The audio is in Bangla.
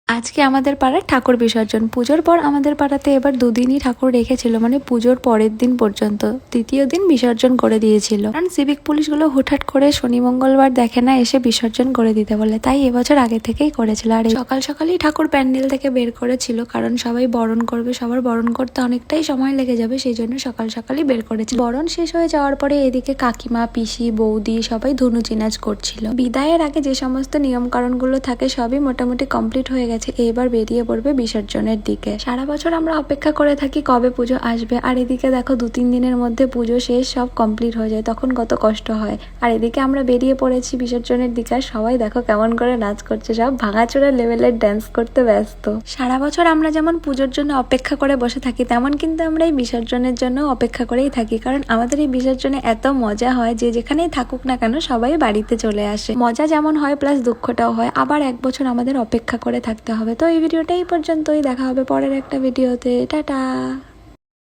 আজকে আমাদের পাড়ার ঠাকুর বিসর্জন। পুজোর পর আমাদের পাড়াতে এবার দুদিনই ঠাকুর রেখেছিল, মানে পুজোর পরের দিন পর্যন্ত। তৃতীয় দিন বিসর্জন করে দিয়েছিল, কারণ সিভিক পুলিশগুলো হুটহাট করে শনি মঙ্গলবার দেখে না এসে বিসর্জন করে দিতে বলে, তাই এবছর আগে থেকেই করেছিল। আর সকাল সকালই ঠাকুর প্যান্ডেল থেকে বের করেছিল, কারণ সবাই বরণ করবে, সবার বরণ করতে অনেকটাই সময় লেগে যাবে, সেই জন্য সকাল সকালই বের করেছিল। বরণ শেষ হয়ে যাওয়ার পরে এদিকে কাকিমা, পিসি, বৌদি সবাই ধনুচি নাচ করছিল। বিদায়ের আগে যে সমস্ত নিয়ম কারণগুলো থাকে সবই মোটামুটি কমপ্লিট হয়ে গেছে। এবার বেরিয়ে পড়বে বিসর্জনের দিকে। সারা বছর আমরা অপেক্ষা করে থাকি কবে পুজো আসবে, আর এদিকে দেখো 2-3 দিনের মধ্যে পুজো শেষ, সব কমপ্লিট হয়ে যায়, তখন কত কষ্ট হয়। আর এদিকে আমরা বেরিয়ে পড়েছি বিসর্জনের দিকে, আর সবাই দেখো কেমন করে নাচ করছে, সব ভাঙাচোরা লেভেলের ড্যান্স করতে ব্যস্ত। সারা বছর আমরা যেমন পুজোর জন্য অপেক্ষা করে বসে থাকি, তেমন কিন্তু আমরা এই বিসর্জনের জন্য অপেক্ষা করেই থাকি, কারণ আমাদের এই বিসর্জনে এত মজা হয় যে যেখানেই থাকুক না কেন সবাই বাড়িতে চলে আসে। মজা যেমন হয় প্লাস দুঃখটাও হয়, আবার এক বছর আমাদের অপেক্ষা করে থাকতে হবে। তো এই ভিডিওটা এই পর্যন্তই, দেখা হবে পরের একটা ভিডিওতে। টাটা।